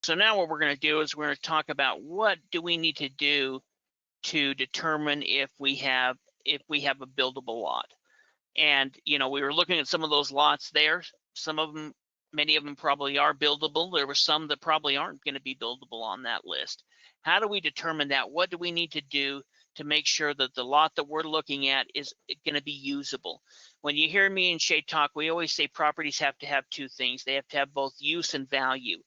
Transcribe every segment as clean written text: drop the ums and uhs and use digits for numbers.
So now what we're going to do is we're going to talk about what do we need to do to determine if we have a buildable lot. And we were looking at some of those lots there. Some of them, many of them probably are buildable. There were some that probably aren't going to be buildable on that list. How do we determine that? What do we need to do to make sure that the lot that we're looking at is going to be usable? When you hear me and Shay talk, we always say properties have to have two things. They have to have both use and value.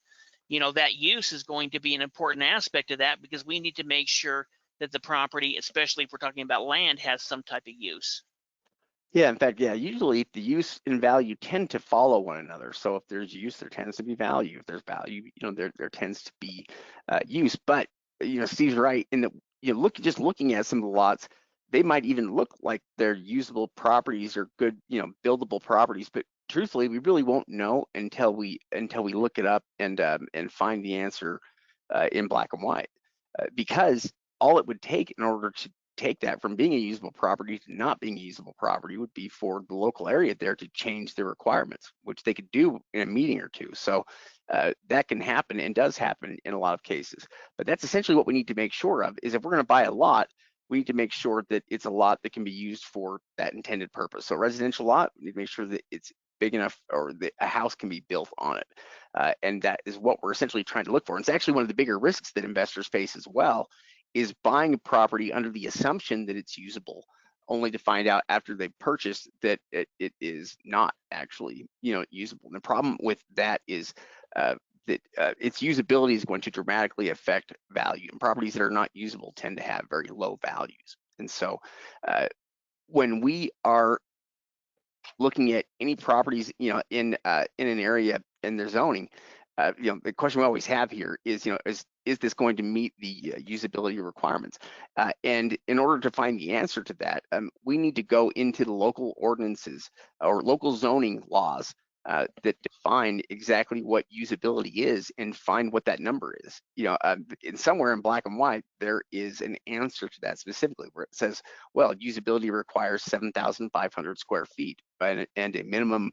That use is going to be an important aspect of that, because we need to make sure that the property, especially if we're talking about land, has some type of use. Yeah, in fact, yeah, usually the use and value tend to follow one another. So if there's use, there tends to be value. If there's value, there tends to be use. But Steve's right in that just looking at some of the lots, they might even look like they're usable properties or good, buildable properties. But truthfully, we really won't know until we look it up and find the answer in black and white, because all it would take in order to take that from being a usable property to not being a usable property would be for the local area there to change their requirements, which they could do in a meeting or two. So that can happen and does happen in a lot of cases. But that's essentially what we need to make sure of, is if we're going to buy a lot, we need to make sure that it's a lot that can be used for that intended purpose. So residential lot, we need to make sure that it's big enough, or that a house can be built on it. And that is what we're essentially trying to look for. And it's actually one of the bigger risks that investors face as well, is buying a property under the assumption that it's usable, only to find out after they've purchased that it is not actually usable. And the problem with that is that its usability is going to dramatically affect value, and properties that are not usable tend to have very low values. And so when we are looking at any properties in an area and their zoning, the question we always have here is, is this going to meet the usability requirements? And in order to find the answer to that, we need to go into the local ordinances or local zoning laws that define exactly what usability is, and find what that number is. In somewhere in black and white, there is an answer to that specifically, where it says, well, usability requires 7,500 square feet and a minimum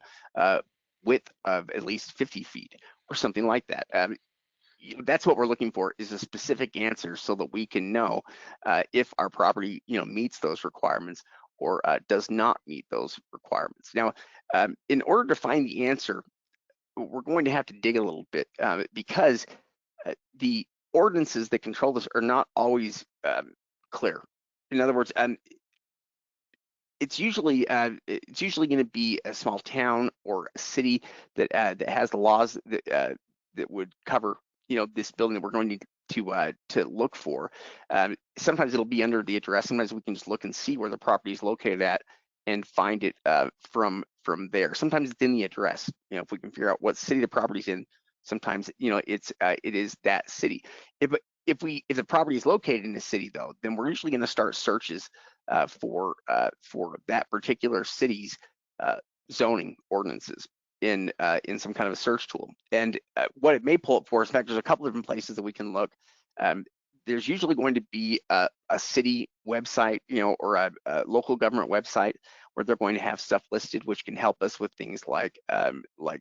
width of at least 50 feet or something like that. That's what we're looking for, is a specific answer, so that we can know if our property meets those requirements or does not meet those requirements. Now, in order to find the answer, we're going to have to dig a little bit, because the ordinances that control this are not always clear. In other words, it's usually going to be a small town or a city that has the laws that would cover this building that we're going to look for. Sometimes it'll be under the address. Sometimes we can just look and see where the property is located at and find it from there. Sometimes it's in the address. If we can figure out what city the property's in, sometimes it is that city. If the property is located in a city, though, then we're usually going to start searches for that particular city's zoning ordinances in some kind of a search tool. And what it may pull up for us, in fact, there's a couple different places that we can look. There's usually going to be a city website, or a local government website, where they're going to have stuff listed which can help us with things like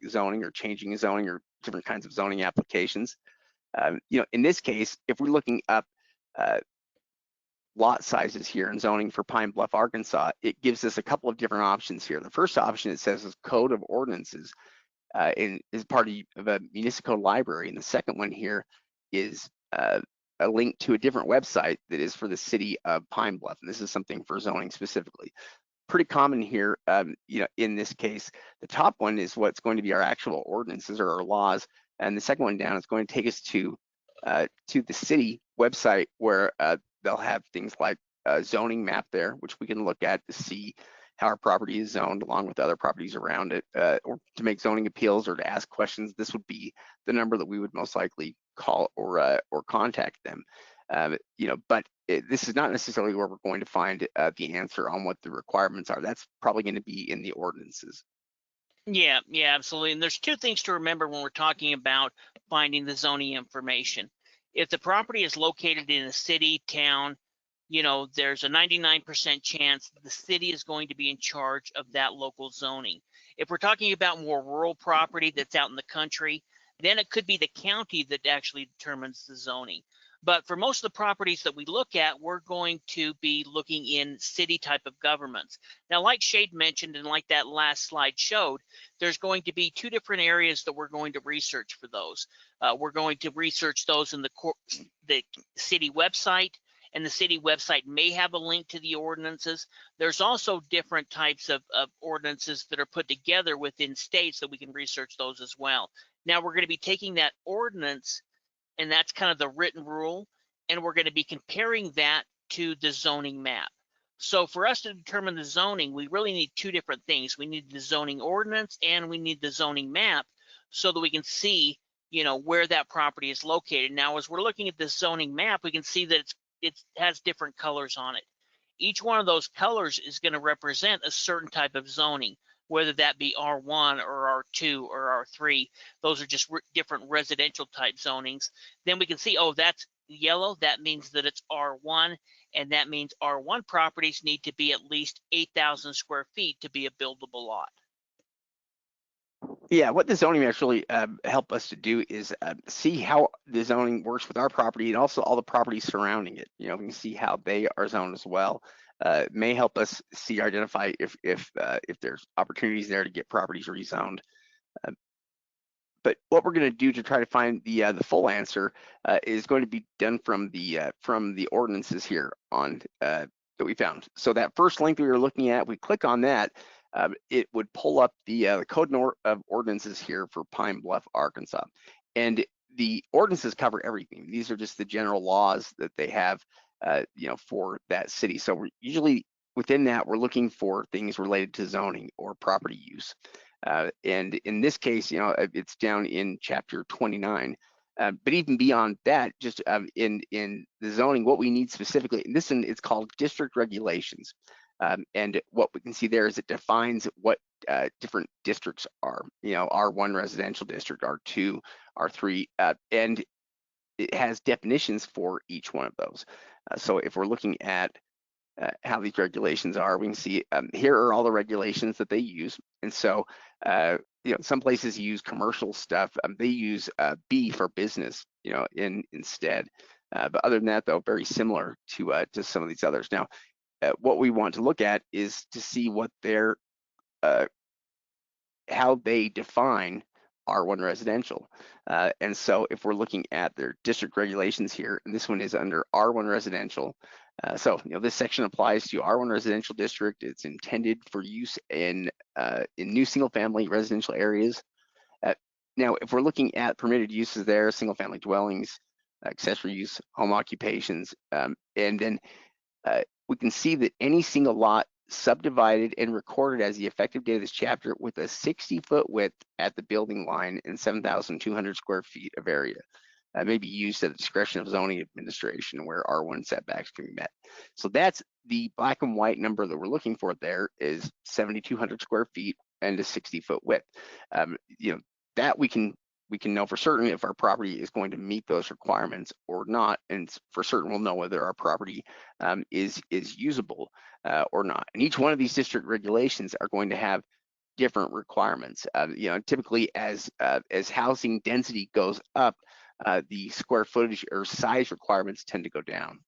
zoning, or changing zoning, or different kinds of zoning applications. In this case, if we're looking up lot sizes here in zoning for Pine Bluff, Arkansas, it gives us a couple of different options here. The first option, it says, is Code of Ordinances, and is part of a municipal library. And the second one here is a link to a different website that is for the city of Pine Bluff. And this is something for zoning specifically. Pretty common here, in this case. The top one is what's going to be our actual ordinances or our laws. And the second one down is going to take us to the city website, where they'll have things like a zoning map there, which we can look at to see how our property is zoned along with other properties around it, or to make zoning appeals or to ask questions. This would be the number that we would most likely call or contact them. But this is not necessarily where we're going to find the answer on what the requirements are. That's probably going to be in the ordinances. Yeah, absolutely. And there's two things to remember when we're talking about finding the zoning information. If the property is located in a city, town, there's a 99% chance the city is going to be in charge of that local zoning. If we're talking about more rural property that's out in the country, then it could be the county that actually determines the zoning. But for most of the properties that we look at, we're going to be looking in city type of governments. Now, like Shade mentioned, and like that last slide showed, there's going to be two different areas that we're going to research for those. We're going to research those in the city website, and the city website may have a link to the ordinances. There's also different types of ordinances that are put together within states that we can research those as well. Now we're going to be taking that ordinance, and that's kind of the written rule, and we're going to be comparing that to the zoning map. So for us to determine the zoning, we really need two different things. We need the zoning ordinance and we need the zoning map so that we can see, you know, where that property is located. Now, as we're looking at this zoning map, we can see that it has different colors on it. Each one of those colors is going to represent a certain type of zoning, whether that be R1 or R2 or R3. Those are just different residential type zonings. Then we can see, oh, that's yellow. That means that it's R1, and that means R1 properties need to be at least 8,000 square feet to be a buildable lot. Yeah, what the zoning maps really help us to do is see how the zoning works with our property and also all the properties surrounding it. You know, we can see how they are zoned as well. It may help us identify if there's opportunities there to get properties rezoned. But what we're going to do to try to find the full answer is going to be done from the ordinances here on that we found. So that first link we were looking at, we click on that, it would pull up the code of ordinances here for Pine Bluff, Arkansas, and the ordinances cover everything. These are just the general laws that they have, you know, for that city. So we're usually within that, we're looking for things related to zoning or property use. And in this case, you know, it's down in chapter 29. But even beyond that, just in the zoning, what we need specifically, and this one, it's called district regulations. And what we can see there is it defines what different districts are. You know, R1 residential district, R2, R3, and it has definitions for each one of those. So if we're looking at how these regulations are, we can see here are all the regulations that they use. And so, you know, some places use commercial stuff. They use B for business, you know, instead. But other than that, though, very similar to some of these others. Now, what we want to look at is to see what their how they define R1 residential. And so if we're looking at their district regulations here, and this one is under R1 residential. So, you know, this section applies to R1 residential district. It's intended for use in new single family residential areas. Now, if we're looking at permitted uses there, single family dwellings, accessory use, home occupations, and then we can see that any single lot subdivided and recorded as the effective date of this chapter with a 60-foot width at the building line and 7,200 square feet of area may be used at the discretion of zoning administration where R1 setbacks can be met. So that's the black and white number that we're looking for there is 7,200 square feet and a 60-foot width. You know, that we can know for certain if our property is going to meet those requirements or not, and for certain we'll know whether our property is usable or not. And each one of these district regulations are going to have different requirements. You know, typically as housing density goes up, the square footage or size requirements tend to go down.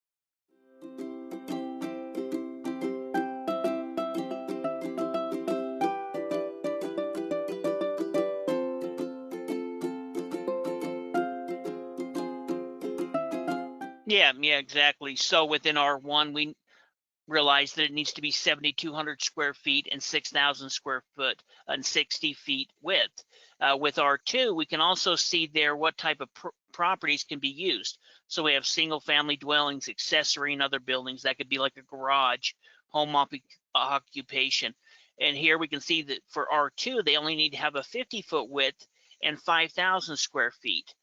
Yeah, exactly. So within R1, we realize that it needs to be 7,200 square feet and 6,000 square foot and 60 feet width. With R2, we can also see there what type of properties can be used. So we have single family dwellings, accessory and other buildings. That could be like a garage, home occupation. And here we can see that for R2, they only need to have a 50-foot width and 5,000 square feet.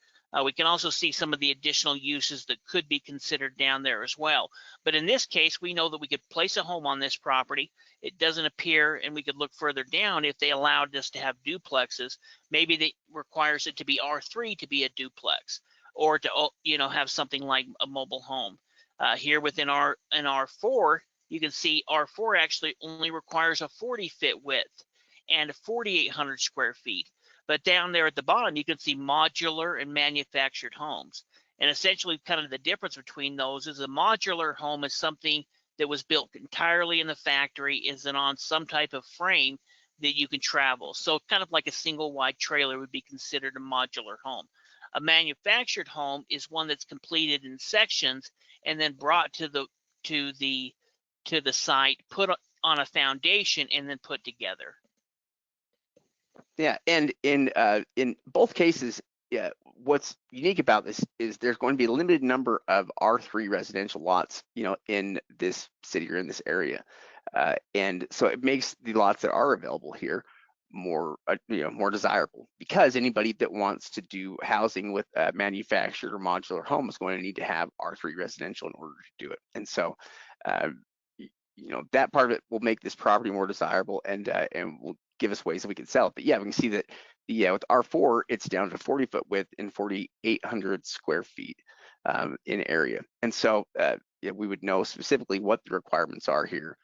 We can also see some of the additional uses that could be considered down there as well. But in this case, we know that we could place a home on this property. It doesn't appear, and we could look further down if they allowed us to have duplexes. Maybe it requires it to be R3 to be a duplex, or to, you know, have something like a mobile home. Here within R4, you can see R4 actually only requires a 40-foot width and 4,800 square feet. But down there at the bottom, you can see modular and manufactured homes. And essentially kind of the difference between those is a modular home is something that was built entirely in the factory, is on some type of frame that you can travel. So kind of like a single wide trailer would be considered a modular home. A manufactured home is one that's completed in sections and then brought to the site, put on a foundation, and then put together. Yeah, and in both cases, yeah, what's unique about this is there's going to be a limited number of R3 residential lots, in this city or in this area, and so it makes the lots that are available here more, more desirable, because anybody that wants to do housing with a manufactured or modular home is going to need to have R3 residential in order to do it, and so. Uh, that part of it will make this property more desirable, and will give us ways that we can sell it. But yeah, we can see that with R4, it's down to 40-foot width and 4,800 square feet in area. And so we would know specifically what the requirements are here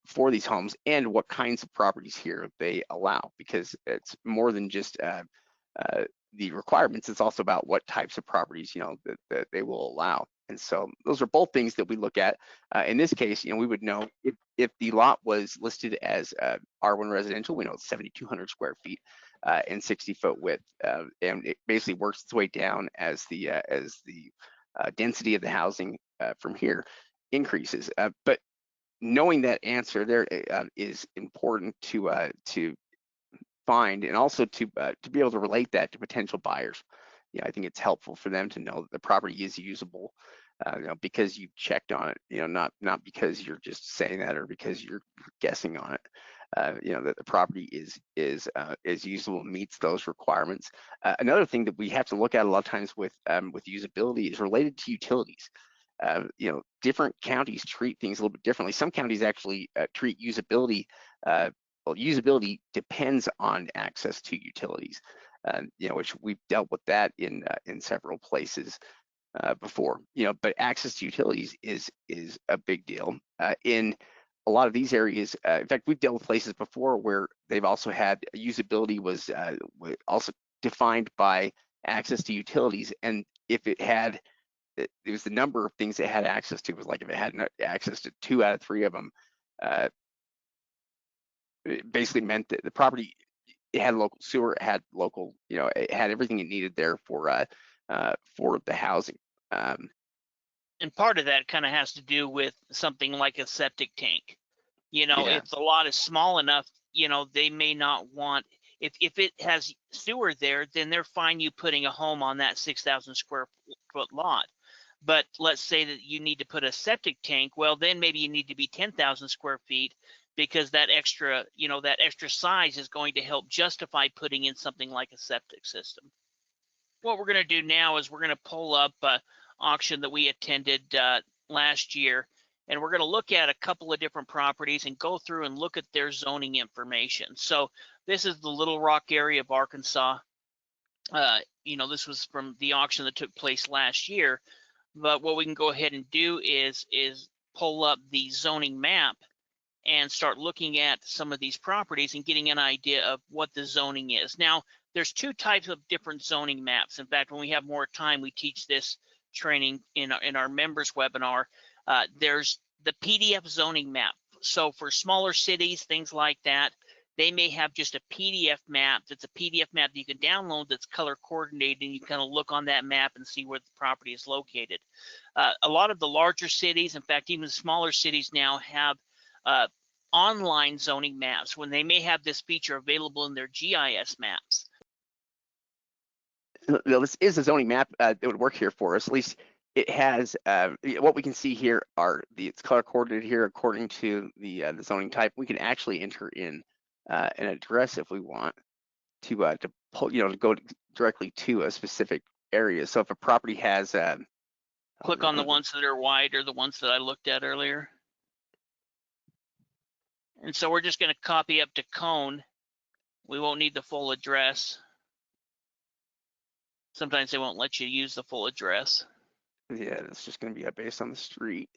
for these homes and what kinds of properties here they allow, because it's more than just the requirements. It's also about what types of properties, that they will allow. And so those are both things that we look at. In this case, we would know if the lot was listed as R1 residential, we know it's 7,200 square feet and 60-foot width, and it basically works its way down as the density of the housing from here increases. But knowing that answer there is important to find, and also to be able to relate that to potential buyers. I think it's helpful for them to know that the property is usable, because you checked on it, not because you're just saying that or because you're guessing on it. That the property is usable, meets those requirements. Another thing that we have to look at a lot of times with usability is related to utilities. Different counties treat things a little bit differently. Some counties actually treat usability. Well, usability depends on access to utilities, which we've dealt with that in several places before. But access to utilities is a big deal in a lot of these areas. In fact, we've dealt with places before where they've also had usability was also defined by access to utilities, and if it was the number of things it had access to. It was like if it had access to 2 out of 3 of them, it basically meant that the property, it had local sewer, it had local, it had everything it needed there for the housing. And part of that kind of has to do with something like a septic tank. Yeah. If the lot is small enough, they may not want, if it has sewer there, then they're fine you putting a home on that 6,000 square foot lot. But let's say that you need to put a septic tank, well, then maybe you need to be 10,000 square feet, because that extra size is going to help justify putting in something like a septic system. What we're going to do now is we're going to pull up an auction that we attended last year, and we're going to look at a couple of different properties and go through and look at their zoning information. So this is the Little Rock area of Arkansas. This was from the auction that took place last year. But what we can go ahead and do is pull up the zoning map and start looking at some of these properties and getting an idea of what the zoning is. Now, there's 2 types of different zoning maps. In fact, when we have more time, we teach this training in our members webinar. There's the PDF zoning map. So for smaller cities, things like that, they may have just a PDF map that's a PDF map that you can download that's color coordinated, and you kind of look on that map and see where the property is located. A lot of the larger cities, in fact, even smaller cities now have online zoning maps, when they may have this feature available in their GIS maps. This is a zoning map that would work here for us. At least it has what we can see here are it's color coordinated here according to the zoning type. We can actually enter in an address if we want to pull, to go directly to a specific area. So if a property has click on the ones that are white, or the ones that I looked at earlier. And so we're just going to copy up to Cone. We won't need the full address. Sometimes they won't let you use the full address. Yeah, it's just going to be based on the street.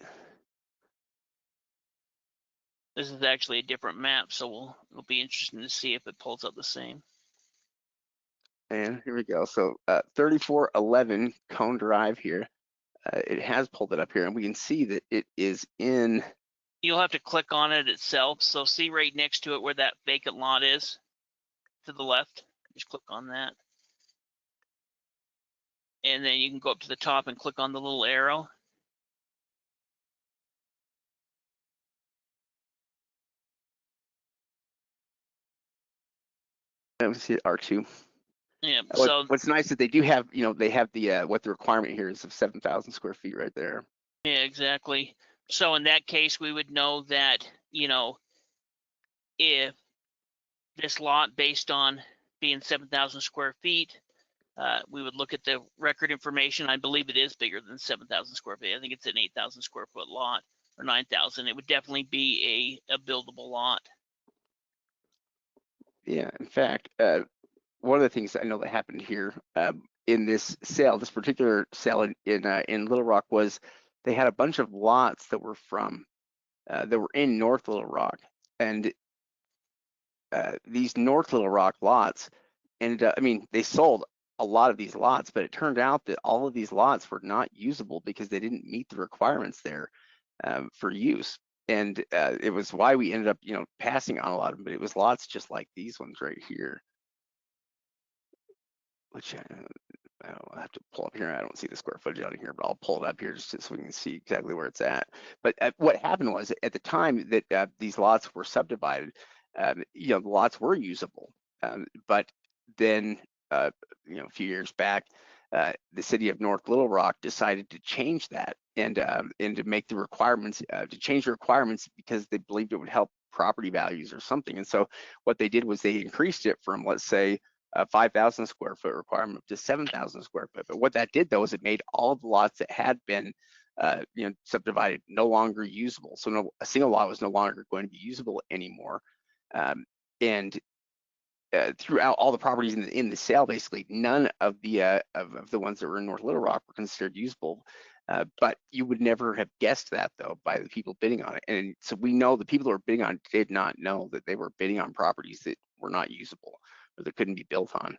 This is actually a different map, so it'll be interesting to see if it pulls up the same. And here we go. So 3411 Cone Drive here. It has pulled it up here, and we can see that it is in. You'll have to click on it itself. So see right next to it where that vacant lot is to the left. Just click on that. And then you can go up to the top and click on the little arrow. Let me see R2. Yeah. So what's nice is they do have, they have the what the requirement here is of 7,000 square feet right there. yeah, exactly. So in that case, we would know that, if this lot based on being 7,000 square feet, we would look at the record information. I believe it is bigger than 7,000 square feet. I think it's an 8,000 square foot lot or 9,000. It would definitely be a buildable lot. Yeah, in fact, one of the things I know that happened here in this sale, this particular sale in Little Rock, was they had a bunch of lots that were in North Little Rock, and these North Little Rock lots, and I mean, they sold a lot of these lots, but it turned out that all of these lots were not usable because they didn't meet the requirements there for use. And it was why we ended up, passing on a lot of them, but it was lots just like these ones right here, which I'll have to pull up here. I don't see the square footage on here, but I'll pull it up here just so we can see exactly where it's at. But what happened was at the time that these lots were subdivided, the lots were usable. But then, a few years back, the city of North Little Rock decided to change that and to make the requirements, to change the requirements because they believed it would help property values or something. And so what they did was they increased it from, let's say, a 5,000 square foot requirement to 7,000 square foot. But what that did though is it made all the lots that had been subdivided no longer usable. So a single lot was no longer going to be usable anymore. And throughout all the properties in the sale, basically none of the ones that were in North Little Rock were considered usable. But you would never have guessed that though by the people bidding on it. And so we know the people who were bidding on it did not know that they were bidding on properties that were not usable or that couldn't be built on.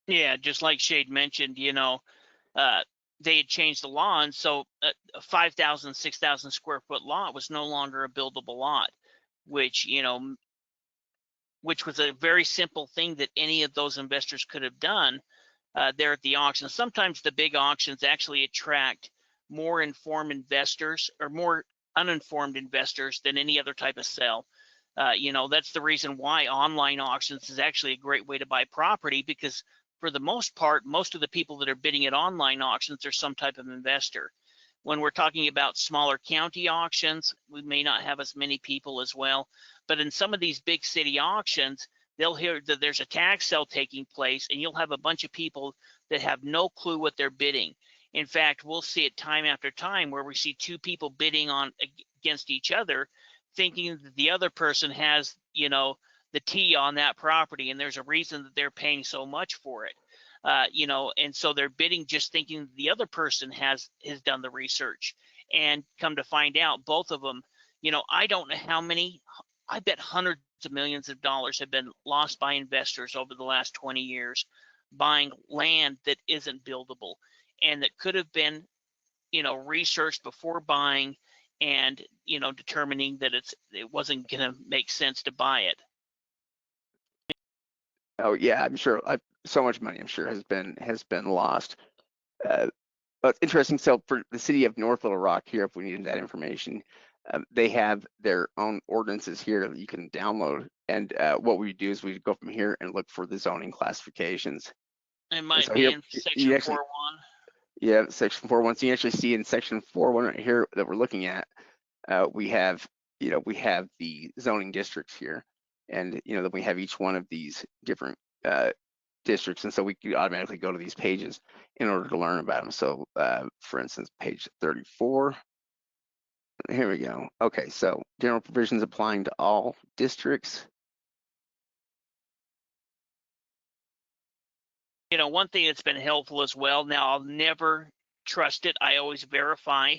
Yeah, just like Shade mentioned, they had changed the law, and so a 5,000, 6,000 square foot lot was no longer a buildable lot, which was a very simple thing that any of those investors could have done there at the auction. Sometimes the big auctions actually attract more informed investors or more uninformed investors than any other type of sale. That's the reason why online auctions is actually a great way to buy property, because for the most part, most of the people that are bidding at online auctions are some type of investor. When we're talking about smaller county auctions, we may not have as many people as well. But in some of these big city auctions, they'll hear that there's a tax sale taking place, and you'll have a bunch of people that have no clue what they're bidding. In fact, we'll see it time after time where we see two people bidding against each other, thinking that the other person has, the T on that property, and there's a reason that they're paying so much for it. And so they're bidding just thinking the other person has done the research, and come to find out both of them, I don't know how many, I bet hundreds of millions of dollars have been lost by investors over the last 20 years buying land that isn't buildable and that could have been, researched before buying and, determining that it wasn't going to make sense to buy it. Oh yeah, I'm sure so much money I'm sure has been lost. But it's interesting. So for the city of North Little Rock here, if we needed that information, they have their own ordinances here that you can download. And what we do is we go from here and look for the zoning classifications. It might so be here, in section 4.1. Yeah, section 4.1. So you actually see in section 4.1 right here that we're looking at, we have the zoning districts here, and then we have each one of these different districts, and so we can automatically go to these pages in order to learn about them. So for instance, page 34. Here we go. Okay, so general provisions applying to all districts. One thing that's been helpful as well, now I'll never trust it, I always verify,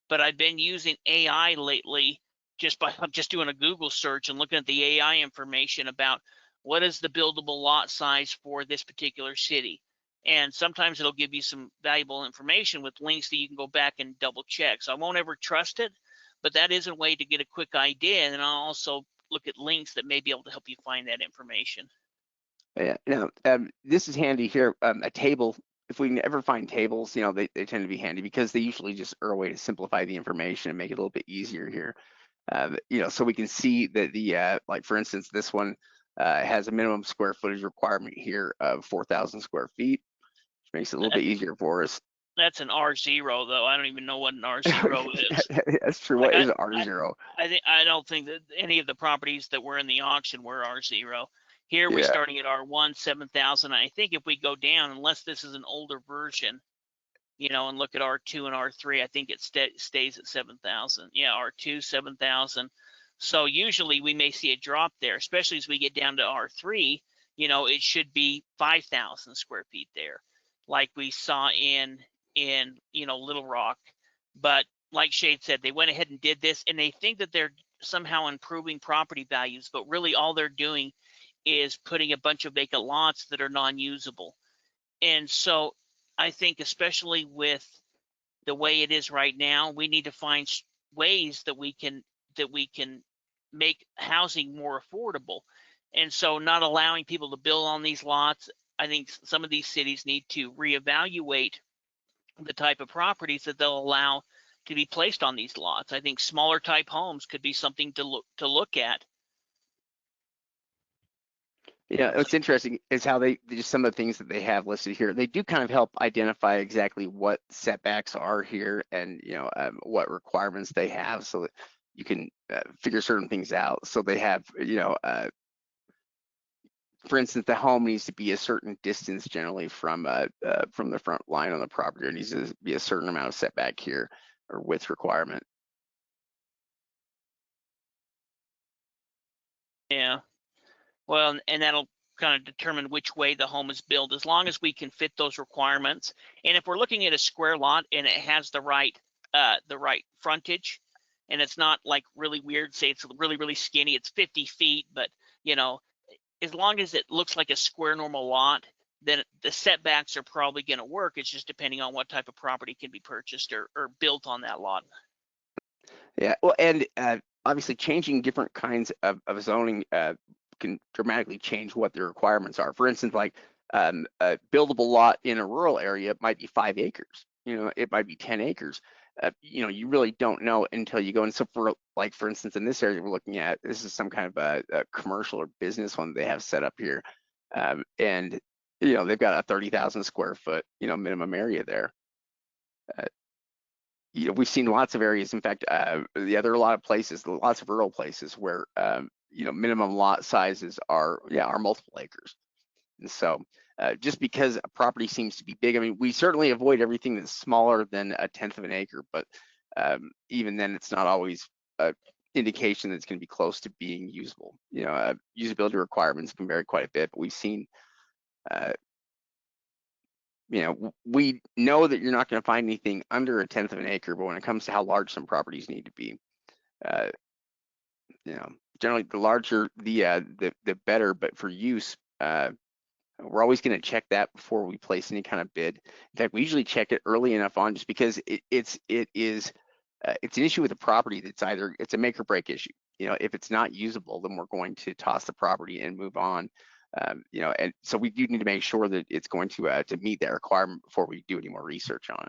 but I've been using AI lately just by just doing a Google search and looking at the AI information about what is the buildable lot size for this particular city? And sometimes it'll give you some valuable information with links that you can go back and double check. So I won't ever trust it, but that is a way to get a quick idea. And I'll also look at links that may be able to help you find that information. Yeah, now this is handy here. A table, if we ever find tables, you know, they tend to be handy because they usually just are a way to simplify the information and make it a little bit easier here. You know, so we can see that the like for instance, this one has a minimum square footage requirement here of 4,000 square feet, which makes it a little bit easier for us. That's an R0 though. I don't even know what an R0 is. That's true. Like What is R0? I don't think that any of the properties that were in the auction were R0. Here we're Yeah. starting at R1, 7,000. I think if we go down, unless this is an older version, you know, and look at R2 and R3, I think it stays at 7,000. Yeah, R2, 7,000. So usually we may see a drop there, especially as we get down to R3. You know, it should be 5,000 square feet there, like we saw in you know, Little Rock. But like Shade said, they went ahead and did this, and they think that they're somehow improving property values, but really all they're doing is putting a bunch of vacant lots that are non-usable. And so I think especially with the way it is right now, we need to find ways that we can make housing more affordable. And so not allowing people to build on these lots, I think some of these cities need to reevaluate the type of properties that they'll allow to be placed on these lots. I think smaller type homes could be something to look at. Yeah, what's interesting is how they just some of the things that they have listed here. They do kind of help identify exactly what setbacks are here and you know what requirements they have, so that you can figure certain things out. So they have you know, for instance, the home needs to be a certain distance generally from the front line on the property. There needs to be a certain amount of setback here or width requirement. Yeah. Well, and that'll kind of determine which way the home is built, as long as we can fit those requirements. And if we're looking at a square lot and it has the right frontage, and it's not like really weird, say it's really, really skinny, it's 50 feet, but you know, as long as it looks like a square normal lot, then the setbacks are probably going to work. It's just depending on what type of property can be purchased or built on that lot. Yeah, well, and obviously changing different kinds of zoning can dramatically change what the requirements are. For instance, like a buildable lot in a rural area might be 5 acres. You know, it might be 10 acres. You know, you really don't know until you go. And so for like, for instance, in this area we're looking at, this is some kind of a commercial or business one they have set up here. And, you know, they've got a 30,000 square foot, you know, minimum area there. You know, we've seen lots of areas. In fact, yeah, there are a lot of places, lots of rural places where you know, minimum lot sizes are multiple acres. And so just because a property seems to be big, I mean, we certainly avoid everything that's smaller than 1/10 of an acre, but even then, it's not always an indication that it's going to be close to being usable. You know, usability requirements can vary quite a bit, but we've seen you know, we know that you're not going to find anything under 1/10 of an acre, but when it comes to how large some properties need to be, you know, generally the larger the better. But for use, we're always going to check that before we place any kind of bid. In fact, we usually check it early enough on, just because it's an issue with the property that's either it's a make or break issue. You know, if it's not usable, then we're going to toss the property and move on. You know, and so we do need to make sure that it's going to meet that requirement before we do any more research on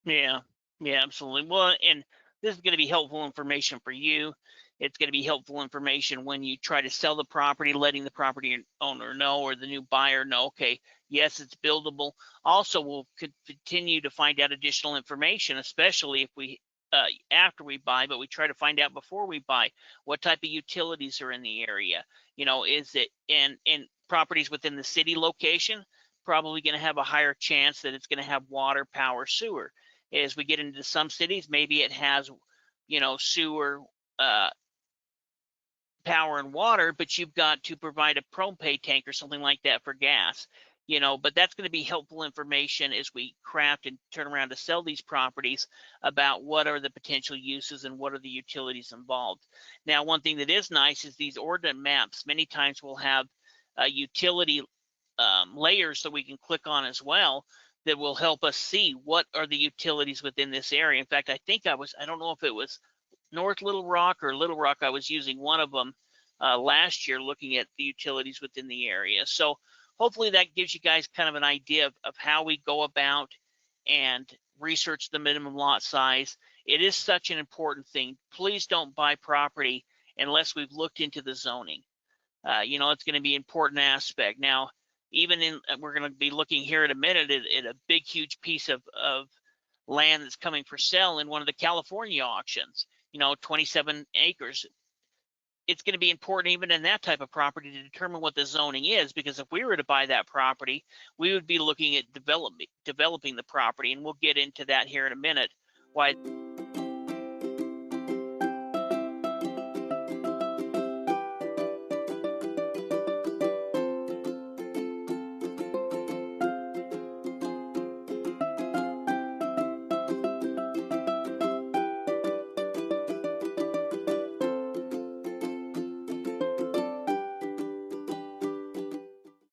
it. Yeah, absolutely. Well, and this is going to be helpful information for you. It's going to be helpful information when you try to sell the property, letting the property owner know or the new buyer know, okay, yes, it's buildable. Also, we'll continue to find out additional information, especially if we after we buy, but we try to find out before we buy what type of utilities are in the area. You know, is it in properties within the city location, probably going to have a higher chance that it's going to have water, power, sewer. As we get into some cities, maybe it has, you know, sewer, power and water, but you've got to provide a propane tank or something like that for gas. but that's going to be helpful information as we craft and turn around to sell these properties about what are the potential uses and what are the utilities involved. Now, one thing that is nice is these ordinance maps many times will have utility layers that we can click on as well that will help us see what are the utilities within this area. In fact, I don't know if it was North Little Rock or Little Rock, I was using one of them last year looking at the utilities within the area. So hopefully that gives you guys kind of an idea of how we go about and research the minimum lot size. It is such an important thing. Please don't buy property unless we've looked into the zoning. It's going to be an important aspect. Now, we're going to be looking here in a minute at a big, huge piece of land that's coming for sale in one of the California auctions, 27 acres. It's going to be important even in that type of property to determine what the zoning is, because if we were to buy that property, we would be looking at developing the property, and we'll get into that here in a minute. Why